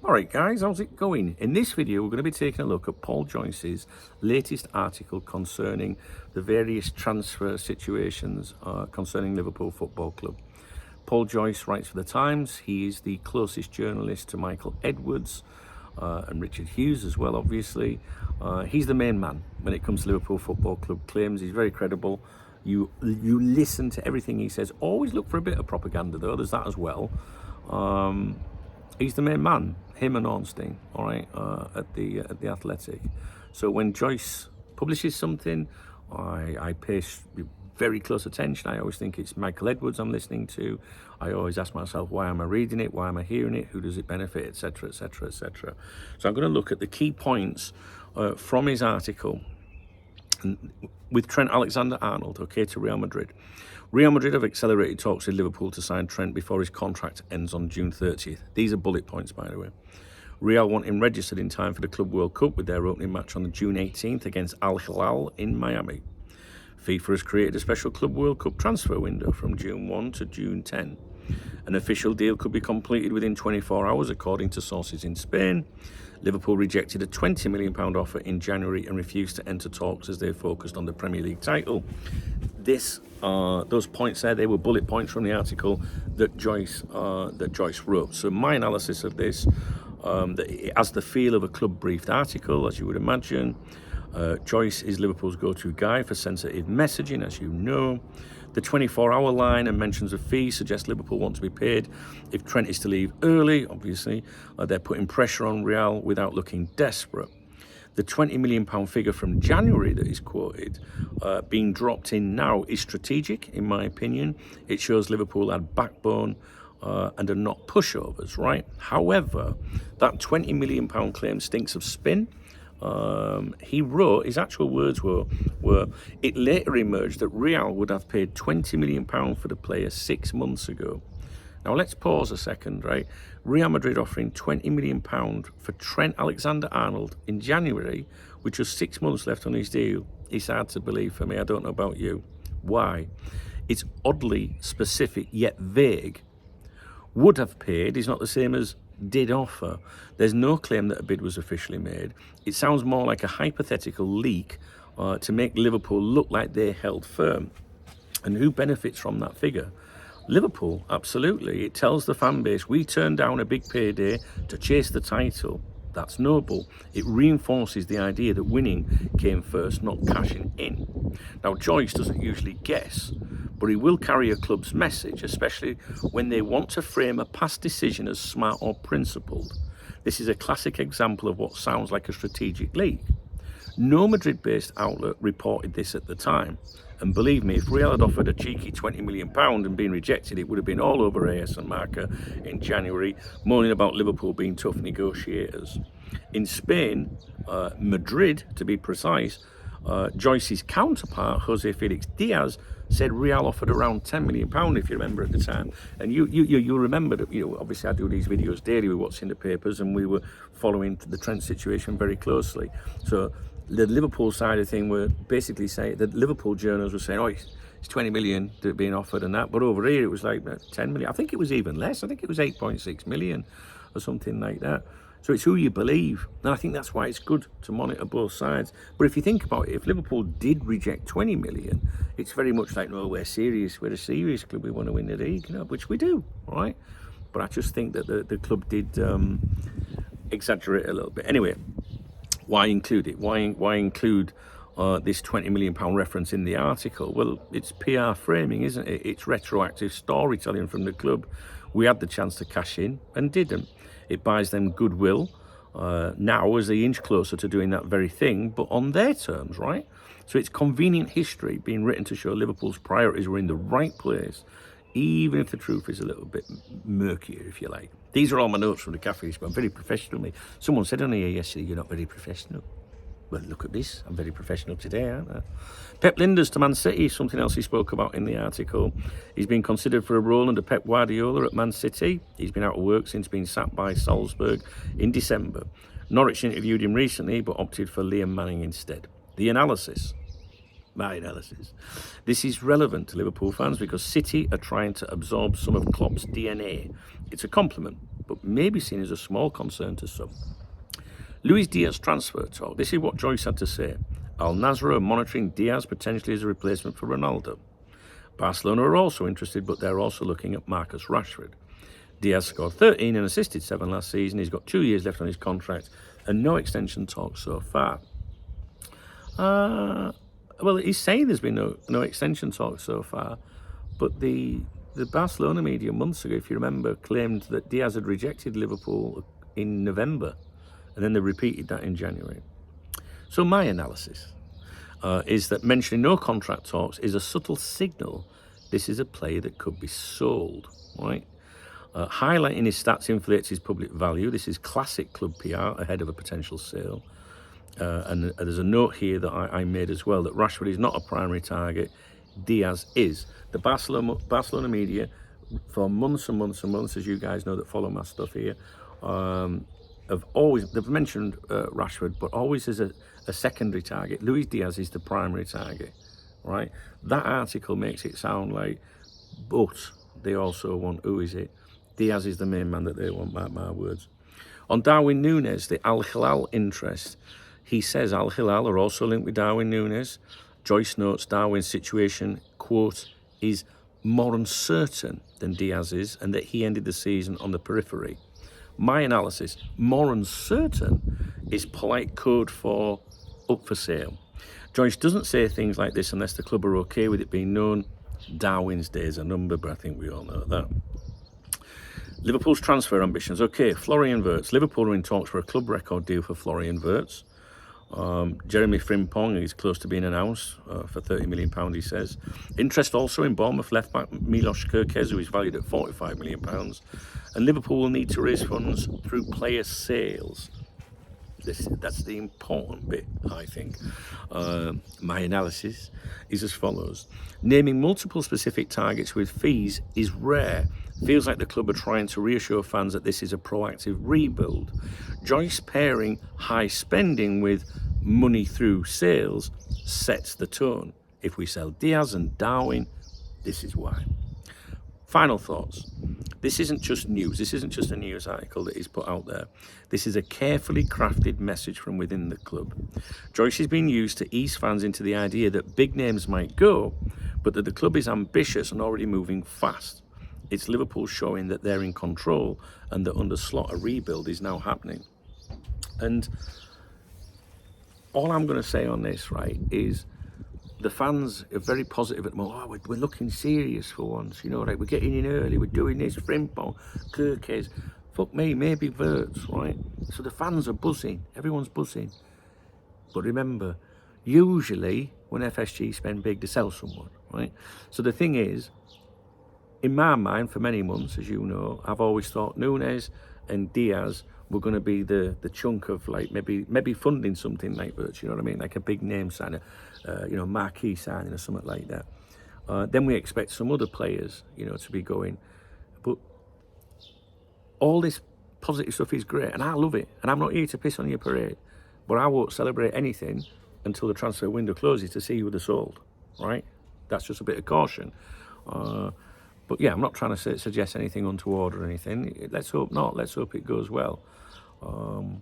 Alright guys, how's it going? In this video we're going to be taking a look at Paul Joyce's latest article concerning the various transfer situations concerning Liverpool Football Club. Paul Joyce writes for The Times. He is the closest journalist to Michael Edwards and Richard Hughes as well, obviously. He's the main man when it comes to Liverpool Football Club claims. He's very credible. You listen to everything he says. Always look for a bit of propaganda though, there's that as well. He's the main man, him and Ornstein, all right, at the Athletic. So when Joyce publishes something, I pay very close attention. I always think it's Michael Edwards I'm listening to. I always ask myself, why am I reading it? Why am I hearing it? Who does it benefit, etc., etc., etc. So I'm going to look at the key points from his article with Trent Alexander-Arnold, okay, to Real Madrid. Real Madrid have accelerated talks with Liverpool to sign Trent before his contract ends on June 30th. These are bullet points, by the way. Real want him registered in time for the Club World Cup with their opening match on June 18th against Al Hilal in Miami. FIFA has created a special Club World Cup transfer window from June 1 to June 10. An official deal could be completed within 24 hours, according to sources in Spain. Liverpool rejected a £20 million offer in January and refused to enter talks as they focused on the Premier League title. Those points there, they were bullet points from the article that Joyce wrote. So my analysis of this, that it has the feel of a club briefed article, as you would imagine. Joyce is Liverpool's go-to guy for sensitive messaging, as you know. The 24-hour line and mentions of fees suggest Liverpool want to be paid if Trent is to leave early. Obviously, they're putting pressure on Real without looking desperate. The £20 million figure from January that is quoted being dropped in now is strategic, in my opinion. It shows Liverpool had backbone and are not pushovers, right? However, that £20 million claim stinks of spin. He wrote, his actual words were, it later emerged that Real would have paid £20 million for the player 6 months ago. Now let's pause a second, right? Real Madrid offering £20 million for Trent Alexander-Arnold in January, which was 6 months left on his deal. It's hard to believe for me. I don't know about you. Why? It's oddly specific yet vague. Would have paid is not the same as did offer. There's no claim that a bid was officially made. It sounds more like a hypothetical leak to make Liverpool look like they held firm. And who benefits from that figure? Liverpool, absolutely. It tells the fan base we turned down a big payday to chase the title. That's noble. It reinforces the idea that winning came first, not cashing in. Now, Joyce doesn't usually guess, but he will carry a club's message, especially when they want to frame a past decision as smart or principled. This is a classic example of what sounds like a strategic leak. No Madrid-based outlet reported this at the time. And believe me, if Real had offered a cheeky £20 million and been rejected, it would have been all over AS and Marca in January, moaning about Liverpool being tough negotiators. In Spain, Madrid, to be precise, Joyce's counterpart, Jose Felix Diaz, said Real offered around £10 million, if you remember at the time. And you remember that, obviously I do these videos daily with what's in the papers, and we were following the Trent situation very closely. So the Liverpool side of thing were basically saying that Liverpool journals were saying, it's 20 million being offered and that, but over here it was like 10 million. I think it was even less. I think it was 8.6 million or something like that. So it's who you believe, and I think that's why it's good to monitor both sides. But if you think about it, if Liverpool did reject 20 million, it's very much like, no, we're serious, we're a serious club, we want to win the league, which we do, right? But I just think that the club did exaggerate a little bit. Anyway, why include it? Why include this £20 million reference in the article? Well, it's PR framing, isn't it? It's retroactive storytelling from the club. We had the chance to cash in and didn't. It buys them goodwill now as they inch closer to doing that very thing, but on their terms, right? So it's convenient history being written to show Liverpool's priorities were in the right place, even if the truth is a little bit murkier, if you like. These are all my notes from the cafe, but I'm very professional. Someone said on here yesterday, you're not very professional. Well, look at this. I'm very professional today, aren't I? Pep Lijnders to Man City, something else he spoke about in the article. He's been considered for a role under Pep Guardiola at Man City. He's been out of work since being sacked by Salzburg in December. Norwich interviewed him recently, but opted for Liam Manning instead. The analysis. My analysis. This is relevant to Liverpool fans because City are trying to absorb some of Klopp's DNA. It's a compliment. but may be seen as a small concern to some. Luis Diaz transfer talk. This is what Joyce had to say. Al Nassr are monitoring Diaz potentially as a replacement for Ronaldo. Barcelona are also interested, but they're also looking at Marcus Rashford. Diaz scored 13 and assisted 7 last season. He's got 2 years left on his contract and no extension talks so far. Well, he's saying there's been no extension talks so far, but the Barcelona media months ago, if you remember, claimed that Diaz had rejected Liverpool in November, and then they repeated that in January. So my analysis is that mentioning no contract talks is a subtle signal this is a player that could be sold, right? Highlighting his stats inflates his public value. This is classic club PR ahead of a potential sale. And there's a note here that I made as well, that Rashford is not a primary target, Diaz is. The Barcelona media, for months and months and months, as you guys know that follow my stuff here, they've mentioned Rashford, but always as a secondary target. Luis Diaz is the primary target, right? That article makes it sound like, but they also want, who is it? Diaz is the main man that they want, mark my words. On Darwin Núñez, the Al Hilal interest, he says Al Hilal are also linked with Darwin Núñez. Joyce notes Darwin's situation, quote, is more uncertain than Diaz's, and that he ended the season on the periphery. My analysis, more uncertain, is polite code for up for sale. Joyce doesn't say things like this unless the club are okay with it being known. Darwin's days are numbered, but I think we all know that. Liverpool's transfer ambitions. Okay, Florian Wirtz. Liverpool are in talks for a club record deal for Florian Wirtz. Jeremy Frimpong is close to being announced for £30 million, he says. Interest also in Bournemouth left-back Milos Kerkez, who is valued at £45 million. And Liverpool will need to raise funds through player sales. That's the important bit, I think. My analysis is as follows. Naming multiple specific targets with fees is rare. Feels like the club are trying to reassure fans that this is a proactive rebuild. Joyce pairing high spending with money through sales sets the tone. If we sell Diaz and Darwin, this is why. Final thoughts. This isn't just news. This isn't just a news article that is put out there. This is a carefully crafted message from within the club. Joyce is being used to ease fans into the idea that big names might go, but that the club is ambitious and already moving fast. It's Liverpool showing that they're in control and that under Slot a rebuild is now happening. And all I'm going to say on this, right, is the fans are very positive at the moment. Oh, we're looking serious for once, you know, like we're getting in early, we're doing this, Frimpong, Kerkez, fuck me, maybe Wirtz, right? So the fans are buzzing, everyone's buzzing. But remember, usually when FSG spend big, they sell someone, right? So the thing is, in my mind, for many months, as you know, I've always thought Núñez and Diaz were going to be the chunk of, like, maybe funding something like Wirtz, you know what I mean? Like a big name signing, marquee signing or something like that. Then we expect some other players, you know, to be going. But all this positive stuff is great, and I love it. And I'm not here to piss on your parade, but I won't celebrate anything until the transfer window closes to see who they're sold, right? That's just a bit of caution. But yeah, I'm not trying to suggest anything untoward or anything. Let's hope not. Let's hope it goes well. I'll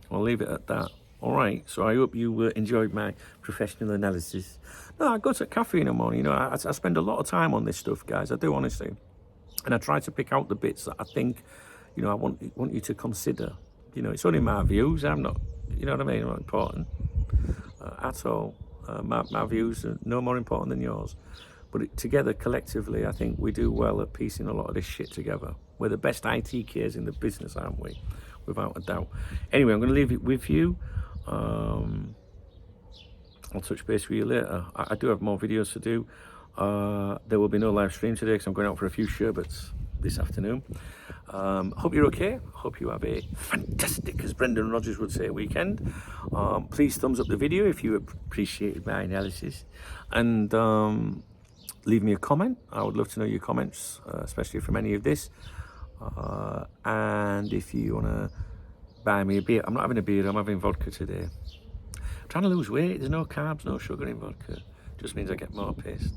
leave it at that. All right. So I hope you enjoyed my professional analysis. No, I go to a cafe in the morning. You know, I spend a lot of time on this stuff, guys. I do, honestly. And I try to pick out the bits that I think, you know, I want you to consider. You know, it's only my views. I'm not, you know what I mean? Not important at all. My views are no more important than yours. But together, collectively, I think we do well at piecing a lot of this shit together. We're the best IT cares in the business, aren't we? Without a doubt. Anyway, I'm going to leave it with you. I'll touch base with you later. I do have more videos to do. There will be no live stream today because I'm going out for a few sherbets this afternoon. Hope you're okay. Hope you have a fantastic, as Brendan Rodgers would say, weekend. Please thumbs up the video if you appreciated my analysis. And leave me a comment. I would love to know your comments, especially from any of this. And if you want to buy me a beer, I'm not having a beer, I'm having vodka today. I'm trying to lose weight, there's no carbs, no sugar in vodka. just means I get more pissed.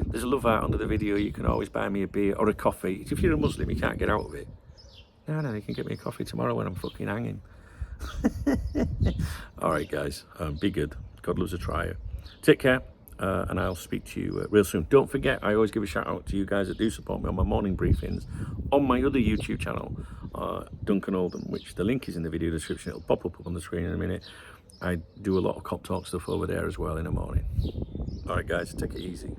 There's a love heart under the video. You can always buy me a beer or a coffee. If you're a Muslim, you can't get out of it. No, you can get me a coffee tomorrow when I'm fucking hanging. All right, guys, be good. God loves a trier. Take care, and I'll speak to you real soon. Don't forget, I always give a shout out to you guys that do support me on my morning briefings on my other YouTube channel, Duncan Oldham, which the link is in the video description. It'll pop up on the screen in a minute. I do a lot of cop talk stuff over there as well in the morning. All right, guys, take it easy.